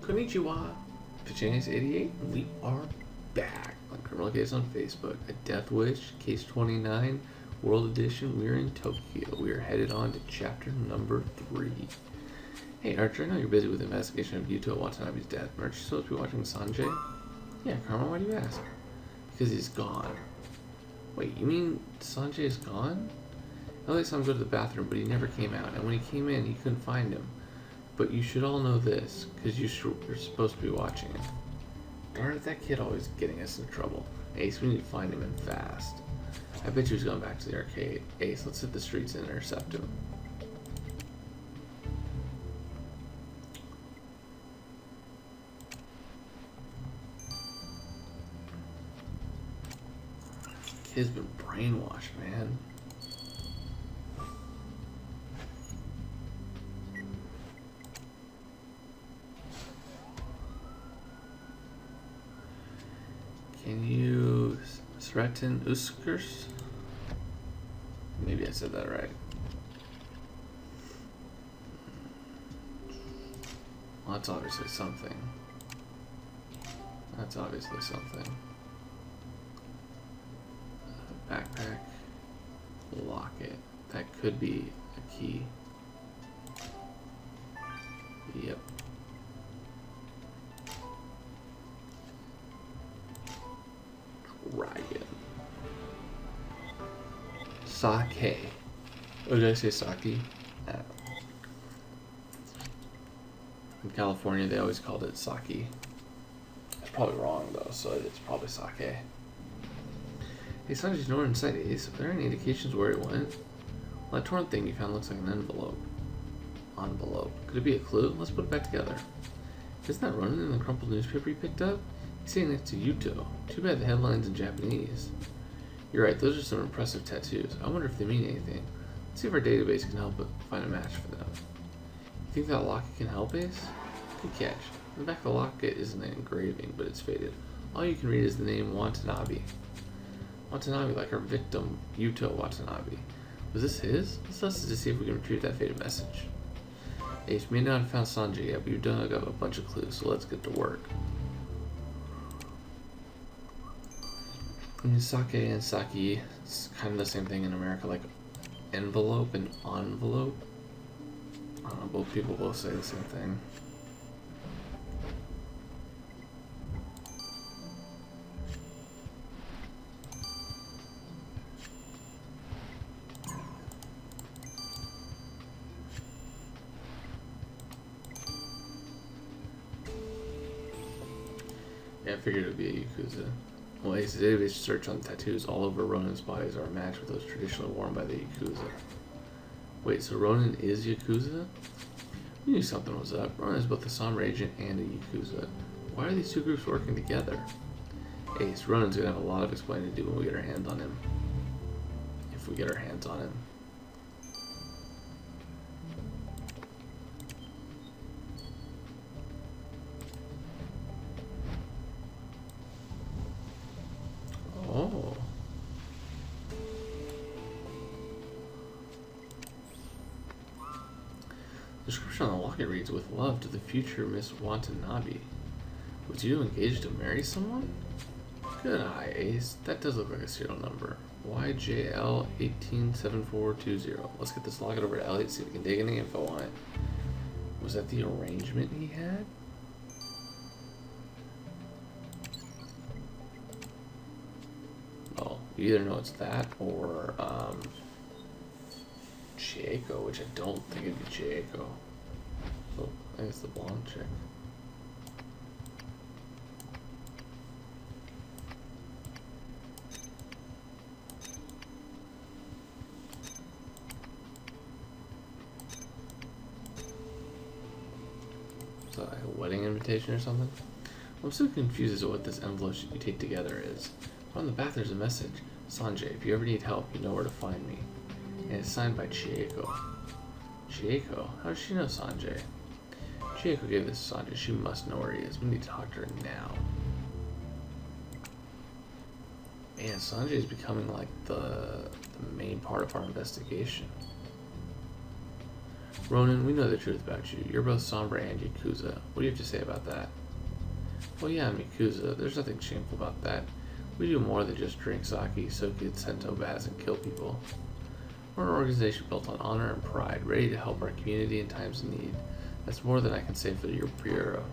Konnichiwa, Fichanis88, we are back on Criminal Case on Facebook. A Death Wish, Case 29, World Edition. We're in Tokyo. We are headed on to chapter number 3. Hey Archer, I know you're busy with the investigation of Yuto Watanabe's death. Aren't you supposed to be watching Sanjay? Yeah, Karma, why do you ask? Because he's gone. Wait, you mean Sanjay is gone? I saw him go to the bathroom, but he never came out, and when he came in, he couldn't find him. But you should all know this, because you're supposed to be watching him. Darn it, that kid always getting us in trouble. Ace, we need to find him and fast. I bet you he's going back to the arcade. Ace, let's hit the streets and intercept him. Kid's been brainwashed, man. Can you threaten Uskers? Maybe I said that right. Well, that's obviously something. That's obviously something. Backpack. Locket. That could be a key. Yep. Dragon. Sake. Oh, did I say sake? In California, they always called it sake. It's probably wrong, though, so it's probably sake. Hey, Sanji's nowhere in sight. Are there any indications where it went? Well, that torn thing you found looks like an envelope. Envelope. Could it be a clue? Let's put it back together. Isn't that Ronin in the crumpled newspaper you picked up? He's saying next to Yuto. Too bad the headline's in Japanese. You're right, those are some impressive tattoos. I wonder if they mean anything. Let's see if our database can help find a match for them. You think that locket can help, Ace? Good catch. In the back of the locket is an engraving, but it's faded. All you can read is the name Watanabe. Watanabe, like our victim, Yuto Watanabe. Was this his? Let's test it to see if we can retrieve that faded message. Ace, may not have found Sanjay yet, but you've dug up a bunch of clues, so let's get to work. Sake and sake, it's kind of the same thing in America, like envelope and envelope. I don't know, both people both say the same thing. Yeah, I figured it would be a Yakuza. Well, Ace's database search on tattoos all over Ronin's bodies are a match with those traditionally worn by the Yakuza. Wait, so Ronin is Yakuza? We knew something was up. Ronin is both a Sombra agent and a Yakuza. Why are these two groups working together? Ace, Ronin's gonna have a lot of explaining to do when we get our hands on him. If we get our hands on him. Oh. The description on the locket reads, "With love to the future Miss Watanabe." Was you engaged to marry someone? Good eye, Ace. That does look like a serial number. YJL187420. Let's get this locket over to Elliot, see if we can dig any info on it. Was that the arrangement he had? Well, you either know it's that or Chieko, which I don't think it'd be Chieko. So I think it's the blonde chick. Is that like a wedding invitation or something? I'm so confused as to what this envelope you take together is. On the back there's a message. Sanjay, if you ever need help, you know where to find me. And it's signed by Chieko. Chieko? How does she know Sanjay? Chieko gave this to Sanjay. She must know where he is. We need to talk to her now. Man, Sanjay is becoming like the main part of our investigation. Ronan, we know the truth about you. You're both Sombra and Yakuza. What do you have to say about that? Well, yeah, I'm Yakuza. There's nothing shameful about that. We do more than just drink sake, soak it, sento baths, and kill people. We're an organization built on honor and pride, ready to help our community in times of need. That's more than I can say for your bureau.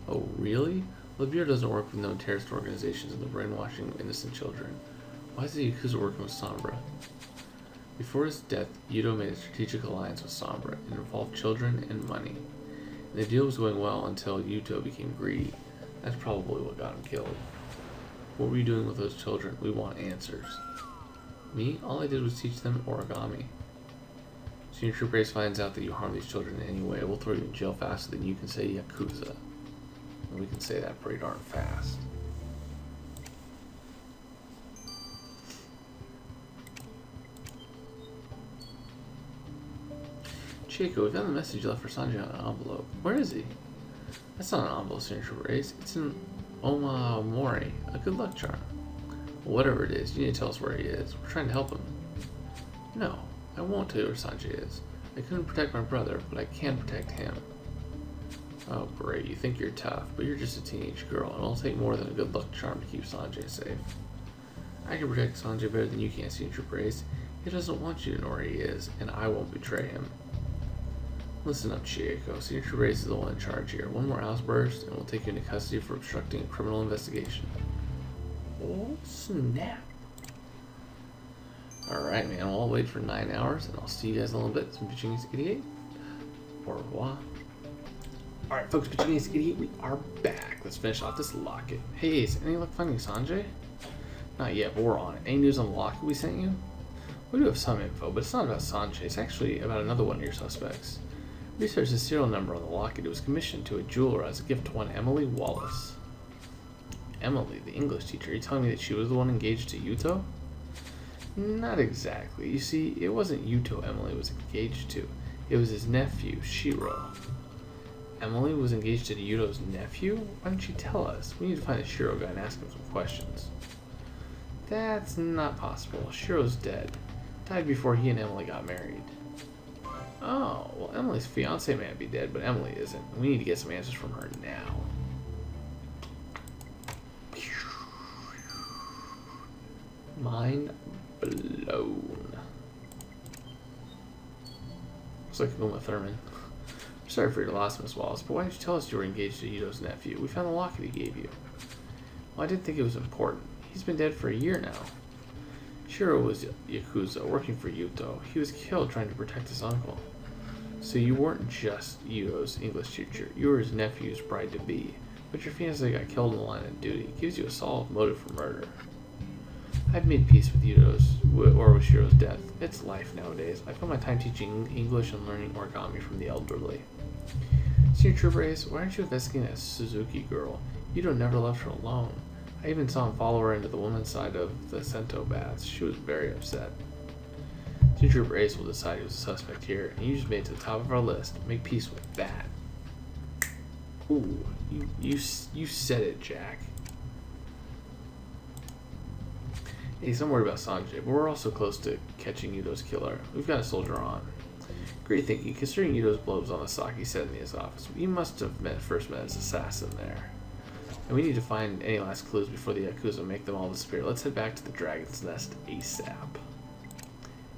Oh, really? Well, the bureau doesn't work with known terrorist organizations and the brainwashing of innocent children. Why is the Yakuza working with Sombra? Before his death, Yuto made a strategic alliance with Sombra. It involved children and money. And the deal was going well until Yuto became greedy. That's probably what got him killed. What were you doing with those children? We want answers. Me? All I did was teach them origami. Senior Troop Race finds out that you harm these children in any way. We'll throw you in jail faster than you can say Yakuza. And we can say that pretty darn fast. Chieko, we found the message you left for Sanjay on an envelope. Where is he? That's not an envelope, Senior Troop Race. It's an Omamori, a good luck charm. Well, whatever it is, you need to tell us where he is. We're trying to help him. No, I won't tell you where Sanjay is. I couldn't protect my brother, but I can protect him. Oh great, you think you're tough, but you're just a teenage girl, and it'll take more than a good luck charm to keep Sanjay safe. I can protect Sanjay better than you can, Senior Troop Race. He doesn't want you to know where he is, and I won't betray him. Listen up, Chieko. Senior Troop Race is the one in charge here. One more outburst, and we'll take you into custody for obstructing a criminal investigation. Oh, snap. Alright, man. Well, I'll wait for 9 hours, and I'll see you guys in a little bit. It's been Petunias 88. Au revoir. Alright, folks, Petunias 88, we are back. Let's finish off this locket. Hey, is any luck finding Sanjay? Not yet, but we're on it. Any news on the locket we sent you? We do have some info, but it's not about Sanjay. It's actually about another one of your suspects. Research the serial number on the locket. It was commissioned to a jeweler as a gift to one Emily Wallace. Emily, the English teacher. Are you telling me that she was the one engaged to Yuto? Not exactly. You see, it wasn't Yuto Emily was engaged to. It was his nephew, Shiro. Emily was engaged to Yuto's nephew? Why didn't she tell us? We need to find the Shiro guy and ask him some questions. That's not possible. Shiro's dead. Died before he and Emily got married. Oh, well, Emily's fiance may be dead, but Emily isn't. We need to get some answers from her now. Mind blown. Looks like Uma Thurman. I'm sorry for your loss, Miss Wallace, but why didn't you tell us you were engaged to Yuto's nephew? We found the locket he gave you. Well, I didn't think it was important. He's been dead for a year now. Shiro was Yakuza, working for Yuto. He was killed trying to protect his uncle. So you weren't just Yuto's English teacher. You were his nephew's bride-to-be. But your fiancé got killed in the line of duty. It gives you a solid motive for murder. I've made peace with Yuto's, or with Shiro's death. It's life nowadays. I spend my time teaching English and learning origami from the elderly. Senior Troop Race, why aren't you investigating that Suzuki girl? Yuto never left her alone. I even saw him follow her into the woman's side of the Sento baths. She was very upset. Senior Troop Race will decide who's a suspect here, and you just made it to the top of our list. Make peace with that. Ooh, you said it, Jack. Hey, I'm worried about Sanjay, but we're also close to catching Yuto's killer. We've got a soldier on. Great thinking. Considering Yuto's blows on the sock he said in his office, we must have first met his assassin there. And we need to find any last clues before the Yakuza make them all disappear. Let's head back to the Dragon's Nest ASAP.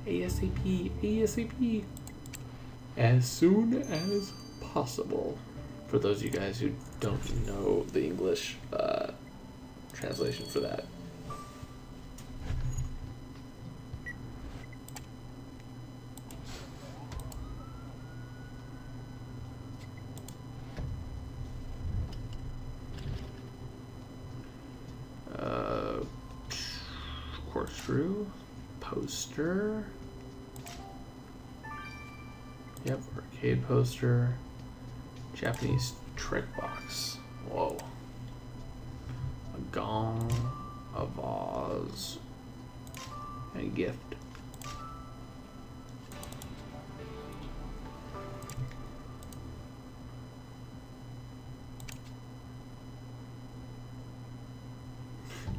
ASAP, ASAP. As soon as possible. For those of you guys who don't know the English translation for that. Corkscrew, poster, yep, arcade poster, Japanese trick box, whoa, a gong, a vase, and a gift.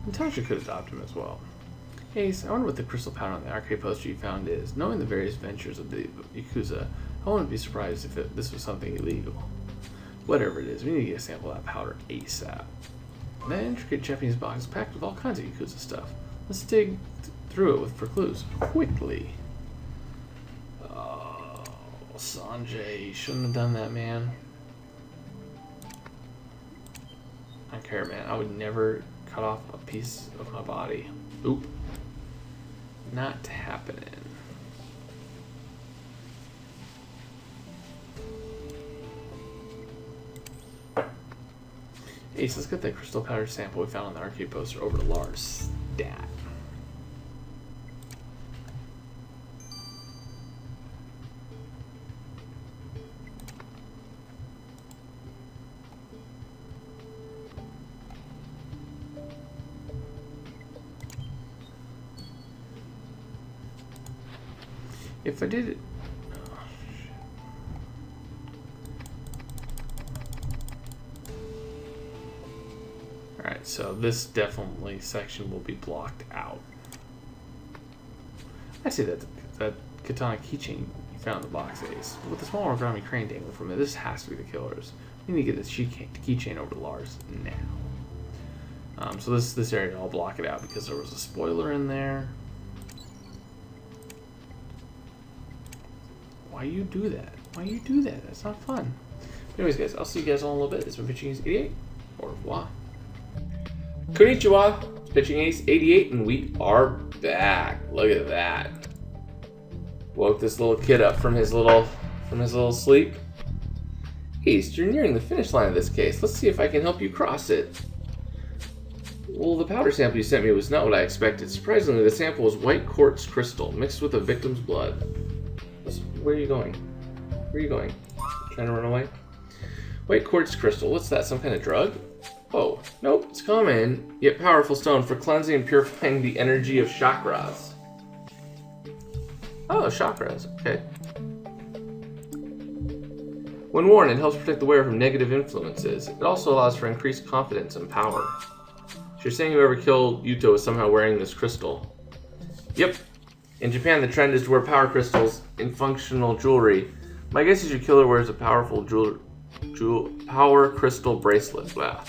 Natasha could adopt him as well. Ace, I wonder what the crystal powder on the arcade poster you found is. Knowing the various ventures of the Yakuza, I wouldn't be surprised if this was something illegal. Whatever it is, we need to get a sample of that powder ASAP. That intricate Japanese box is packed with all kinds of Yakuza stuff. Let's dig through it for clues quickly. Oh, Sanjay, you shouldn't have done that, man. I don't care, man. I would never cut off a piece of my body. Oop. Not happening. Ace, let's get that crystal powder sample we found on the arcade poster over to Lars' stat. If I did it... Oh, shit. Alright, so this definitely section will be blocked out. I see that katana keychain you found in the box, Ace. But with the small origami crane dangling from it, this has to be the killer's. We need to get this keychain over to Lars now. So this area, I'll block it out because there was a spoiler in there. Why you do that? Why you do that? That's not fun. Anyways, guys, I'll see you guys all in a little bit. It's been Pitching Ace 88. Au revoir. Konnichiwa. It's Pitching Ace 88, and we are back. Look at that. Woke this little kid up from his little sleep. Ace, you're nearing the finish line of this case. Let's see if I can help you cross it. Well, the powder sample you sent me was not what I expected. Surprisingly, the sample was white quartz crystal mixed with a victim's blood. Where are you going? Where are you going? Trying to run away? White quartz crystal. What's that? Some kind of drug? Oh, nope. It's common, yet powerful stone for cleansing and purifying the energy of chakras. Oh, chakras. Okay. When worn, it helps protect the wearer from negative influences. It also allows for increased confidence and power. So you're saying whoever killed Yuto is somehow wearing this crystal? Yep. In Japan, the trend is to wear power crystals in functional jewelry. My guess is your killer wears a powerful power crystal bracelet. Blah.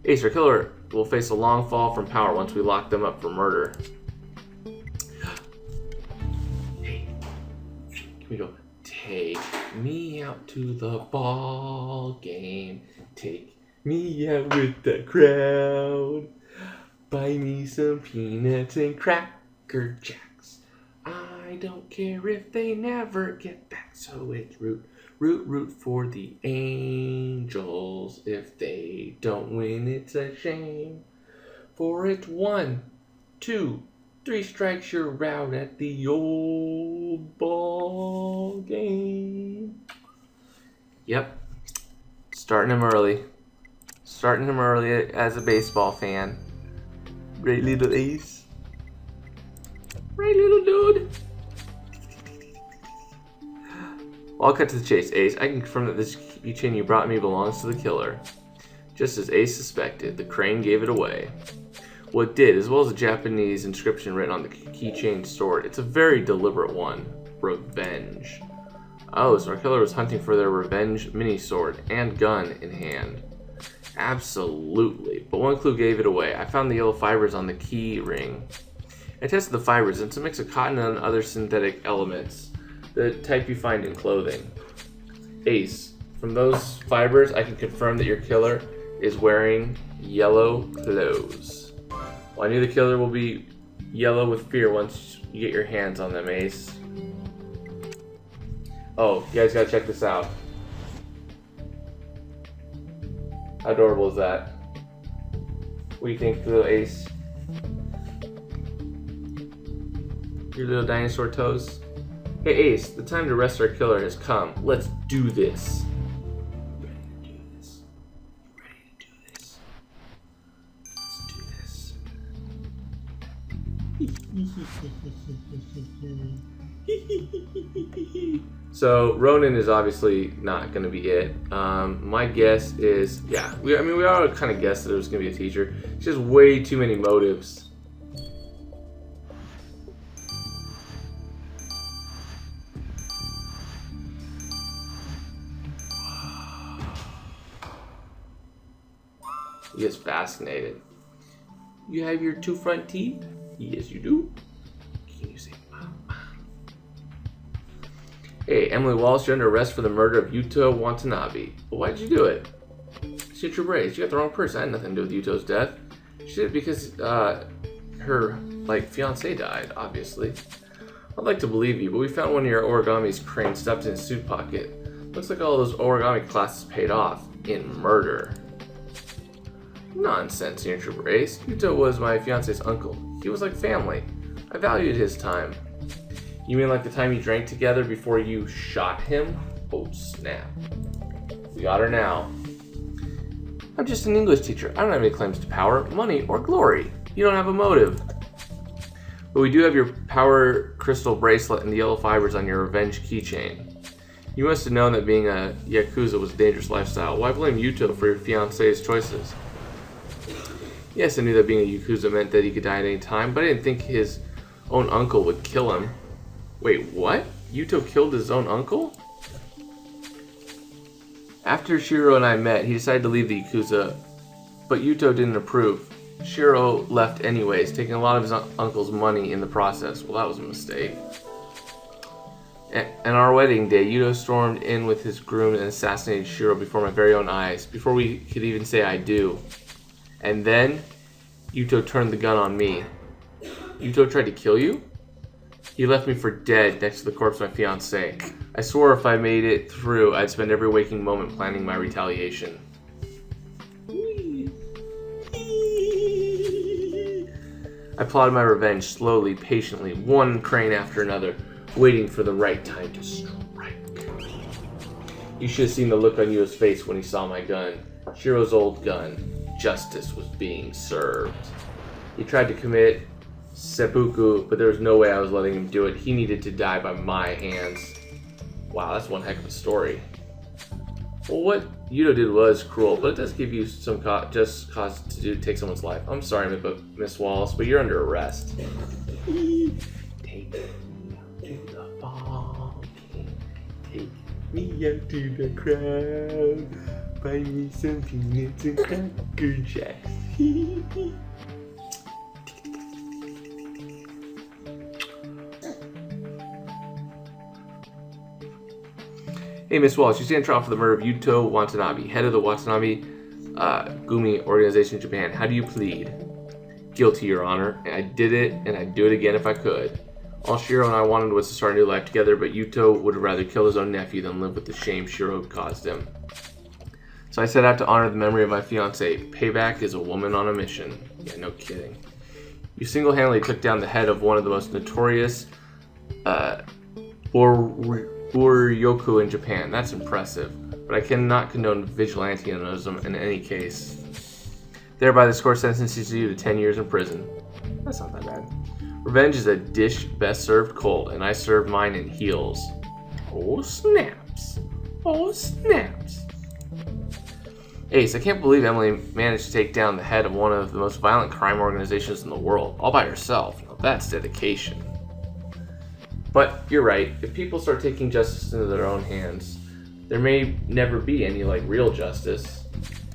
Ace, our killer will face a long fall from power once we lock them up for murder. Hey, can we go? Take me out to the ball game. Take me out with the crowd. Buy me some peanuts and Cracker Jacks. I don't care if they never get back. So it's root for the Angels. If they don't win, it's a shame. For it's 1, 2, 3 strikes, you're out at the old ball game. Yep. Starting him early. Starting him early as a baseball fan. Great little Ace. Great little dude. Well, I'll cut to the chase, Ace. I can confirm that this keychain you brought me belongs to the killer. Just as Ace suspected, the crane gave it away. Well, it did, as well as a Japanese inscription written on the keychain stored. It's a very deliberate one. Revenge. Oh, so our killer was hunting for their revenge mini-sword and gun in hand. Absolutely. But one clue gave it away. I found the yellow fibers on the key ring. I tested the fibers. It's a mix of cotton and other synthetic elements. The type you find in clothing. Ace, from those fibers, I can confirm that your killer is wearing yellow clothes. Well, I knew the killer will be yellow with fear once you get your hands on them, Ace. Oh, you guys gotta check this out. How adorable is that? What do you think, little Ace? Your little dinosaur toes? Hey Ace, the time to arrest our killer has come. Let's do this. You ready to do this? You ready to do this? Let's do this. So Ronin is obviously not going to be it. My guess is, yeah, we all kind of guessed that it was going to be a teacher. She has way too many motives. He is fascinated. You have your 2 front teeth? Yes, you do. Can you say mama? Hey, Emily Wallace, you're under arrest for the murder of Yuto Watanabe. But why did you do it? Shoot your brains. You got the wrong person. I had nothing to do with Yuto's death. She did it because her fiance died, obviously. I'd like to believe you, but we found one of your origami's crane stuffed in his suit pocket. Looks like all those origami classes paid off in murder. Nonsense, Senior Trooper Ace. Yuto was my fiance's uncle. He was like family. I valued his time. You mean like the time you drank together before you shot him? Oh, snap. We got her now. I'm just an English teacher. I don't have any claims to power, money, or glory. You don't have a motive. But we do have your power crystal bracelet and the yellow fibers on your revenge keychain. You must have known that being a Yakuza was a dangerous lifestyle. Why blame Yuto for your fiance's choices? Yes, I knew that being a Yakuza meant that he could die at any time, but I didn't think his own uncle would kill him. Wait, what? Yuto killed his own uncle? After Shiro and I met, he decided to leave the Yakuza, but Yuto didn't approve. Shiro left anyways, taking a lot of his uncle's money in the process. Well, that was a mistake. On our wedding day, Yuto stormed in with his groom and assassinated Shiro before my very own eyes, before we could even say I do. And then, Yuto turned the gun on me. Yuto tried to kill you? He left me for dead next to the corpse of my fiancée. I swore if I made it through, I'd spend every waking moment planning my retaliation. I plotted my revenge slowly, patiently, one crane after another, waiting for the right time to strike. You should have seen the look on Yuto's face when he saw my gun. Shiro's old gun. Justice was being served. He tried to commit seppuku, but there was no way I was letting him do it. He needed to die by my hands. Wow, that's one heck of a story. Well, what Yuto did was cruel, but it does give you some just cause to take someone's life. I'm sorry, Miss Wallace, but you're under arrest. Take me out to the ball game. Take me out to the crowd. Buy me some peanuts and Cracker Jacks. Hey, Miss Wallace, you stand trial for the murder of Yuto Watanabe, head of the Watanabe Gumi organization in Japan. How do you plead? Guilty, Your Honor. I did it, and I'd do it again if I could. All Shiro and I wanted was to start a new life together, but Yuto would have rather killed his own nephew than live with the shame Shiro caused him. So I set out to honor the memory of my fiancée. Payback is a woman on a mission. Yeah, no kidding. You single-handedly took down the head of one of the most notorious Boryoku in Japan. That's impressive, but I cannot condone vigilantism in any case. Thereby, this court sentences you to 10 years in prison. That's not that bad. Revenge is a dish best served cold, and I served mine in heels. Oh snaps. Oh snaps. Ace, I can't believe Emily managed to take down the head of one of the most violent crime organizations in the world, all by herself. Now, that's dedication. But you're right, if people start taking justice into their own hands, there may never be any real justice.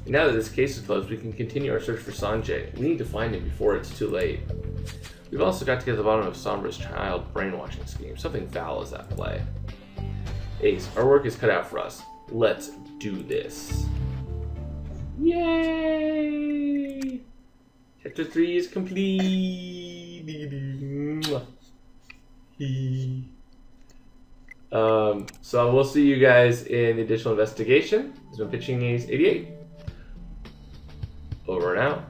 And now that this case is closed, we can continue our search for Sanjay. We need to find him before it's too late. We've also got to get to the bottom of Sombra's child brainwashing scheme. Something foul is at play. Ace, our work is cut out for us. Let's do this. Yay! Chapter 3 is complete. So we'll see you guys in the additional investigation. This has been Pitching Ace 88. Over and out.